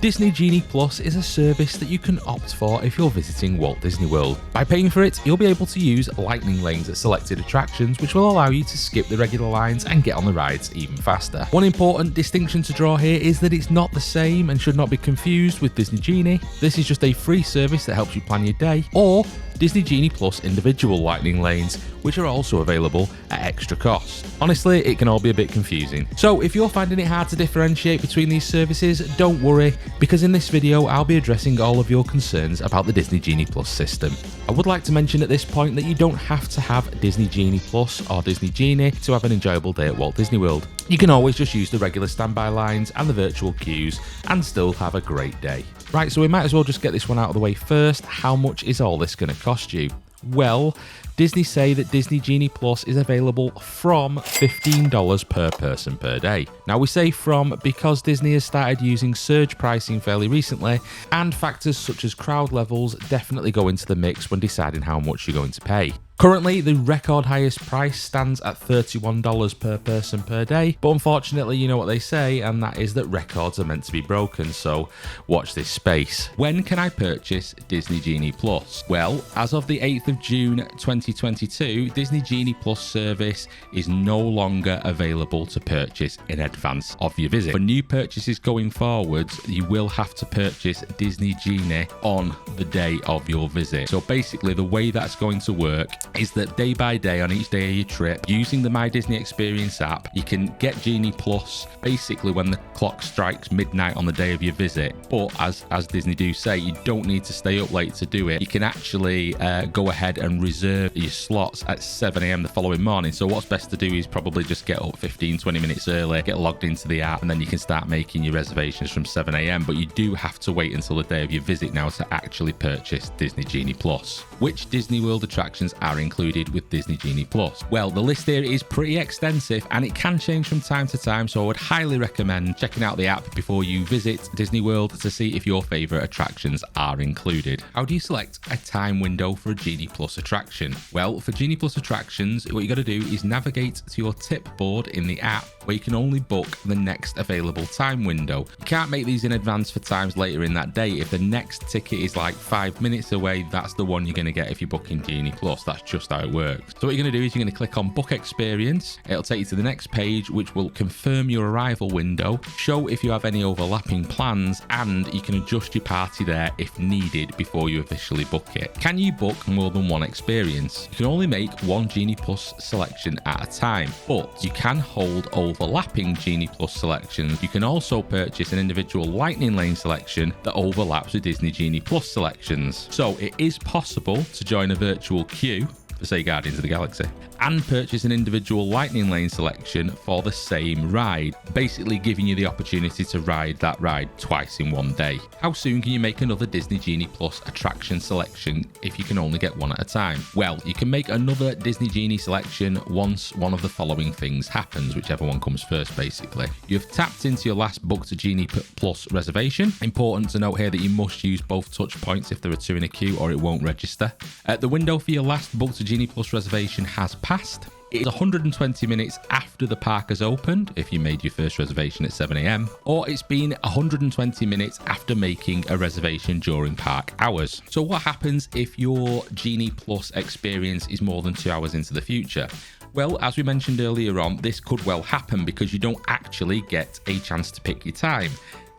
Disney Genie Plus is a service that you can opt for if you're visiting Walt Disney World. By paying for it, you'll be able to use lightning lanes at selected attractions, which will allow you to skip the regular lines and get on the rides even faster. One important distinction to draw here is that it's not the same and should not be confused with Disney Genie. This is just a free service that helps you plan your day, or Disney Genie Plus individual lightning lanes, which are also available at extra cost. Honestly, it can all be a bit confusing. So if you're finding it hard to differentiate between these services, don't worry, because in this video I'll be addressing all of your concerns about the Disney Genie Plus system. I would like to mention at this point that you don't have to have Disney Genie Plus or Disney Genie to have an enjoyable day at Walt Disney World. You can always just use the regular standby lines and the virtual queues and still have a great day. Right, so we might as well just get this one out of the way first. How much is all this going to cost you? Well, Disney say that Disney Genie Plus is available from $15 per person per day. Now we say from because Disney has started using surge pricing fairly recently, and factors such as crowd levels definitely go into the mix when deciding how much you're going to pay. Currently, the record highest price stands at $31 per person per day, but unfortunately, you know what they say, and that is that records are meant to be broken, so watch this space. When can I purchase Disney Genie Plus? Well, as of the 8th of June 2022, Disney Genie Plus service is no longer available to purchase in advance of your visit. For new purchases going forwards, you will have to purchase Disney Genie on the day of your visit. So basically, the way that's going to work is that day by day on each day of your trip, using the My Disney Experience app, you can get Genie Plus basically when the clock strikes midnight on the day of your visit. But as Disney do say, you don't need to stay up late to do it. You can actually go ahead and reserve your slots at 7 a.m. the following morning. So what's best to do is probably just get up 15-20 minutes early, get logged into the app, and then you can start making your reservations from 7 a.m. But you do have to wait until the day of your visit now to actually purchase Disney Genie Plus. Which Disney World attractions are included with Disney Genie Plus? Well, the list here is pretty extensive and it can change from time to time, so I would highly recommend checking out the app before you visit Disney World to see if your favourite attractions are included. How do you select a time window for a Genie Plus attraction? Well, for Genie Plus attractions, what you got to do is navigate to your tip board in the app, where you can only book the next available time window. You can't make these in advance for times later in that day. If the next ticket is like 5 minutes away, that's the one you're going to get if you're booking Genie Plus. That's just how it works. So what you're going to do is you're going to click on Book Experience. It'll take you to the next page, which will confirm your arrival window, show if you have any overlapping plans, and you can adjust your party there if needed before you officially book it. Can you book more than one experience? You can only make one Genie Plus selection at a time, but you can hold overlapping Genie Plus selections. You can also purchase an individual lightning lane selection that overlaps with Disney Genie Plus selections. So it is possible to join a virtual queue for, say, Guardians of the Galaxy, and purchase an individual lightning lane selection for the same ride, basically giving you the opportunity to ride that ride twice in one day. How soon can you make another Disney Genie Plus attraction selection if you can only get one at a time? Well, you can make another Disney Genie selection once one of the following things happens, whichever one comes first basically. You've tapped into your last booked Genie Plus reservation. Important to note here that you must use both touch points if there are two in a queue or it won't register. The window for your last booked Genie Plus reservation has passed. It is 120 minutes after the park has opened if you made your first reservation at 7 a.m, or it's been 120 minutes after making a reservation during park hours. So what happens if your Genie Plus experience is more than 2 hours into the future? Well, as we mentioned earlier on, this could well happen because you don't actually get a chance to pick your time.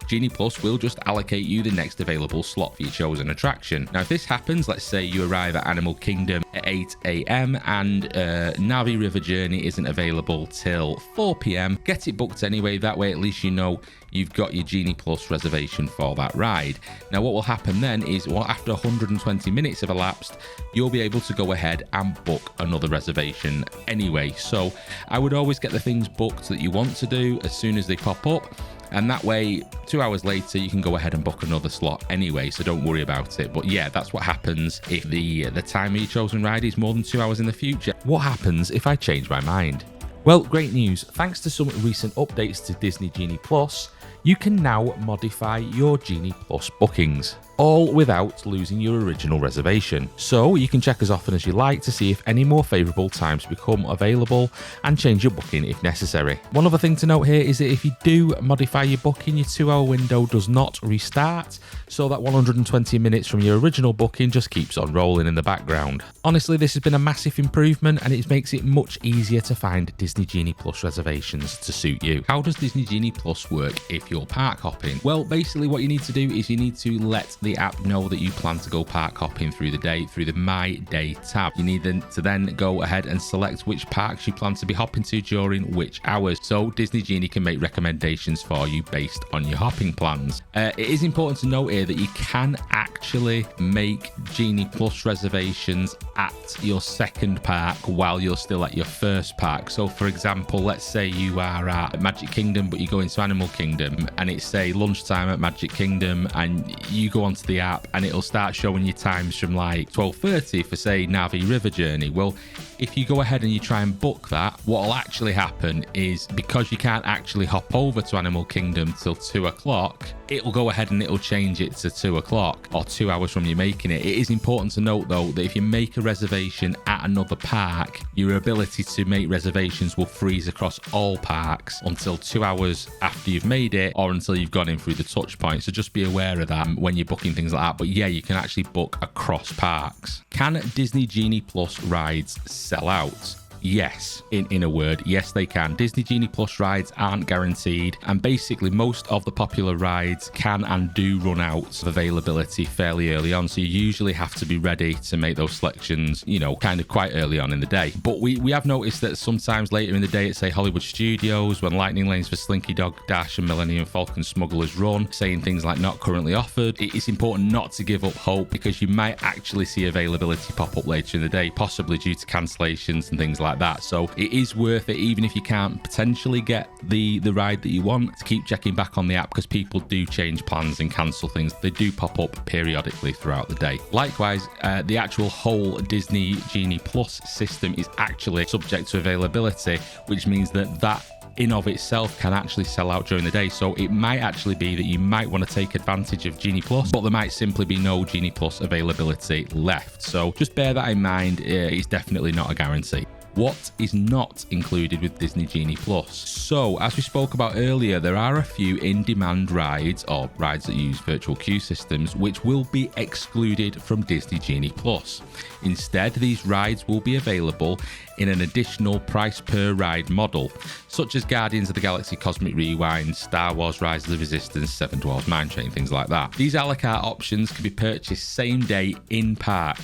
Genie Plus will just allocate you the next available slot for your chosen attraction. Now, if this happens, let's say you arrive at Animal Kingdom at 8 a.m. and Navi River Journey isn't available till 4 p.m, get it booked anyway. That way, at least you know you've got your Genie Plus reservation for that ride. Now, what will happen then is, well, after 120 minutes have elapsed, you'll be able to go ahead and book another reservation anyway. So I would always get the things booked that you want to do as soon as they pop up. And that way, 2 hours later, you can go ahead and book another slot anyway, so don't worry about it. But yeah, that's what happens if the time of your chosen ride is more than 2 hours in the future. What happens if I change my mind? Well, great news. Thanks to some recent updates to Disney Genie Plus, you can now modify your Genie Plus bookings. all without losing your original reservation. So you can check as often as you like to see if any more favourable times become available and change your booking if necessary. One other thing to note here is that if you do modify your booking, your 2-hour window does not restart, so that 120 minutes from your original booking just keeps on rolling in the background. Honestly, this has been a massive improvement and it makes it much easier to find Disney Genie Plus reservations to suit you. How does Disney Genie Plus work if you're park hopping? Well, basically what you need to do is you need to let the app know that you plan to go park hopping through the day through the My Day tab. You need to then go ahead and select which parks you plan to be hopping to during which hours, so Disney Genie can make recommendations for you based on your hopping plans. It is important to note here that you can actually make Genie Plus reservations at your second park while you're still at your first park. So for example, let's say you are at Magic Kingdom but you go into Animal Kingdom and it's say lunchtime at Magic Kingdom, and you go onto the app and it'll start showing you times from like 12:30 for say Navi River Journey. Well, if you go ahead and you try and book that, what will actually happen is, because you can't actually hop over to Animal Kingdom till 2 o'clock, it'll go ahead and it'll change it to 2 o'clock or 2 hours from you making it. It is important to note though that if you make a reservation at another park, your ability to make reservations will freeze across all parks until 2 hours after you've made it or until you've gone in through the touch point. So just be aware of that when you're booking things like that. But yeah, you can actually book across parks. Can Disney Genie Plus rides sell out? Yes, in a word, yes they can. Disney Genie Plus rides aren't guaranteed, and basically most of the popular rides can and do run out of availability fairly early on, so you usually have to be ready to make those selections, you know, kind of quite early on in the day. But we have noticed that sometimes later in the day at say Hollywood Studios, when lightning lanes for Slinky Dog Dash and Millennium Falcon Smugglers run, saying things like not currently offered, it's important not to give up hope, because you might actually see availability pop up later in the day, possibly due to cancellations and things like that. So it is worth it, even if you can't potentially get the ride that you want, to keep checking back on the app, because people do change plans and cancel things. They do pop up periodically throughout the day. Likewise, the actual whole Disney Genie Plus system is actually subject to availability, which means that in of itself can actually sell out during the day. So it might actually be that you might want to take advantage of Genie Plus, but there might simply be no Genie Plus availability left. So just bear that in mind. It's definitely not a guarantee. What is not included with Disney Genie Plus? So, as we spoke about earlier, there are a few in-demand rides, or rides that use virtual queue systems, which will be excluded from Disney Genie Plus. Instead, these rides will be available in an additional price per ride model, such as Guardians of the Galaxy Cosmic Rewind, Star Wars Rise of the Resistance, Seven Dwarfs Mine Train, things like that. These a la carte options can be purchased same day in park.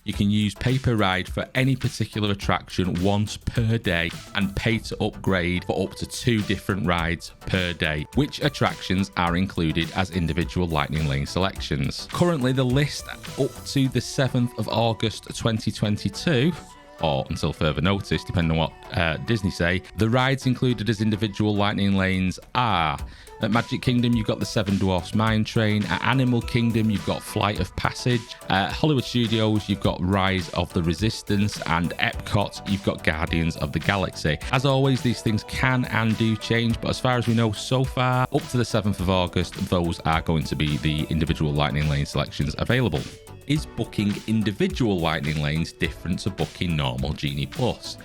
You can use pay per ride for any particular attraction once per day and pay to upgrade for up to 2 different rides per day, which attractions are included as individual Lightning Lane selections. Currently, the list up to the 7th of August 2022, or until further notice, depending on what Disney say, the rides included as individual Lightning Lanes are: at Magic Kingdom, you've got the Seven Dwarfs Mine Train. At Animal Kingdom, you've got Flight of Passage. At Hollywood Studios, you've got Rise of the Resistance. And Epcot, you've got Guardians of the Galaxy. As always, these things can and do change, but as far as we know so far, up to the 7th of August, those are going to be the individual Lightning Lane selections available. Is booking individual Lightning Lanes different to booking normal Genie Plus?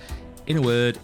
In a word,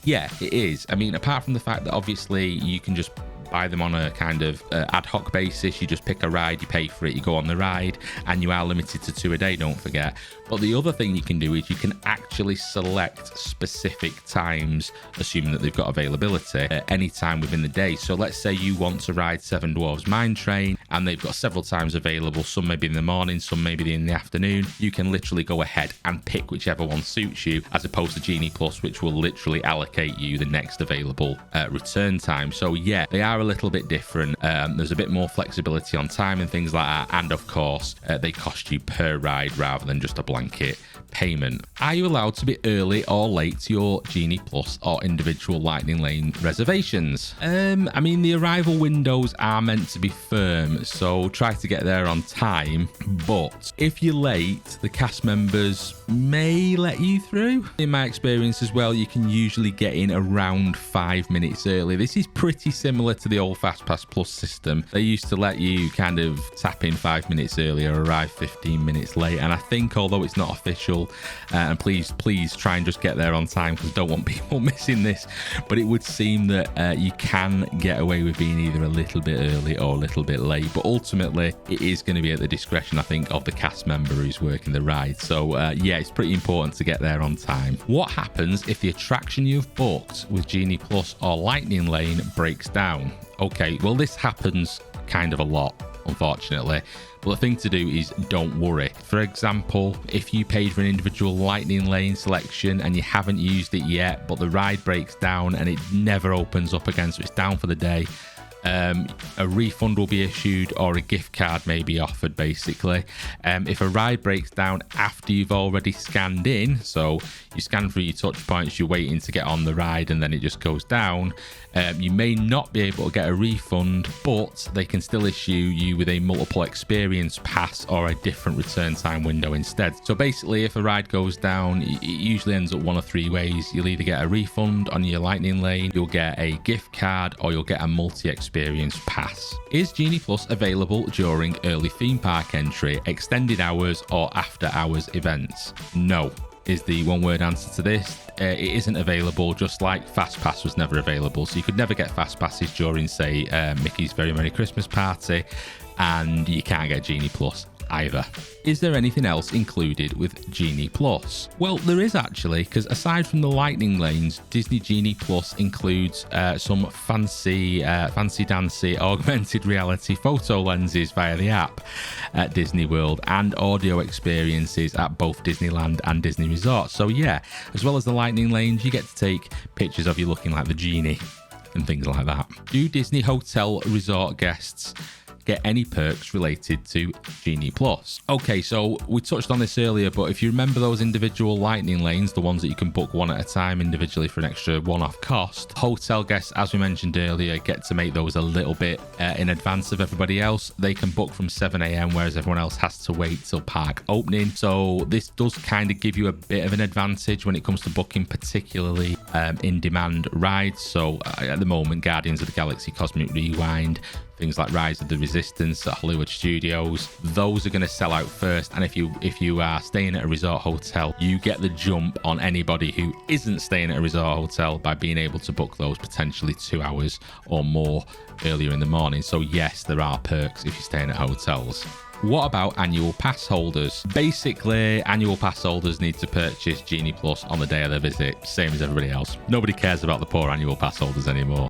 yeah, it is. I mean, apart from the fact that obviously you can just buy them on a kind of ad hoc basis. You just pick a ride, you pay for it, you go on the ride, and you are limited to 2 a day, don't forget. But the other thing you can do is you can actually select specific times, assuming that they've got availability at any time within the day. So let's say you want to ride Seven Dwarfs Mine Train and they've got several times available, some maybe in the morning, some maybe in the afternoon. You can literally go ahead and pick whichever one suits you, as opposed to Genie Plus, which will literally allocate you the next available return time. So yeah, they are a little bit different. There's a bit more flexibility on time and things like that, and of course they cost you per ride rather than just a blanket payment. Are you allowed to be early or late to your Genie Plus or individual Lightning Lane reservations? I mean, the arrival windows are meant to be firm, so try to get there on time. But if you're late, the cast members may let you through. In my experience as well, you can usually get in around 5 minutes early. This is pretty similar to the old FastPass Plus system. They used to let you kind of tap in 5 minutes early or arrive 15 minutes late. And I think, although it's not official, and please try and just get there on time because I don't want people missing this, but it would seem that you can get away with being either a little bit early or a little bit late. But ultimately, it is going to be at the discretion, I think, of the cast member who's working the ride. So yeah, it's pretty important to get there on time. What happens if the attraction you've booked with Genie Plus or Lightning Lane breaks down? Okay, well, this happens kind of a lot, unfortunately. But the thing to do is don't worry. For example, if you paid for an individual Lightning Lane selection and you haven't used it yet, but the ride breaks down and it never opens up again, so it's down for the day, a refund will be issued or a gift card may be offered, basically. If a ride breaks down after you've already scanned in, so you scan through your touch points, you're waiting to get on the ride and then it just goes down, you may not be able to get a refund, but they can still issue you with a multiple experience pass or a different return time window instead. So basically, if a ride goes down, it usually ends up one of three ways. You'll either get a refund on your Lightning Lane, you'll get a gift card, or you'll get a multi-experience pass. Is Genie Plus available during early theme park entry, extended hours, or after hours events? No is the one-word answer to this. It isn't available, just like FastPass was never available. So you could never get Fast Passes during, say, Mickey's Very Merry Christmas Party, and you can't get Genie Plus either. Is there anything else included with Genie Plus? Well, there is actually, because aside from the Lightning Lanes, Disney Genie Plus includes some fancy dancy augmented reality photo lenses via the app at Disney World and audio experiences at both Disneyland and Disney Resort. So yeah, as well as the Lightning Lanes, you get to take pictures of you looking like the genie and things like that. Do Disney Hotel Resort guests get any perks related to Genie Plus? Okay, so we touched on this earlier, but if you remember those individual Lightning Lanes, the ones that you can book one at a time individually for an extra one-off cost, hotel guests, as we mentioned earlier, get to make those a little bit in advance of everybody else. They can book from 7 a.m, whereas everyone else has to wait till park opening. So this does kind of give you a bit of an advantage when it comes to booking, particularly in-demand rides. So at the moment, Guardians of the Galaxy Cosmic Rewind, things like Rise of the Resistance at Hollywood Studios, those are going to sell out first. And if you are staying at a resort hotel, you get the jump on anybody who isn't staying at a resort hotel by being able to book those potentially 2 hours or more earlier in the morning. So yes, there are perks if you're staying at hotels. What about annual pass holders? Basically, annual pass holders need to purchase Genie Plus on the day of their visit, same as everybody else. Nobody cares about the poor annual pass holders anymore.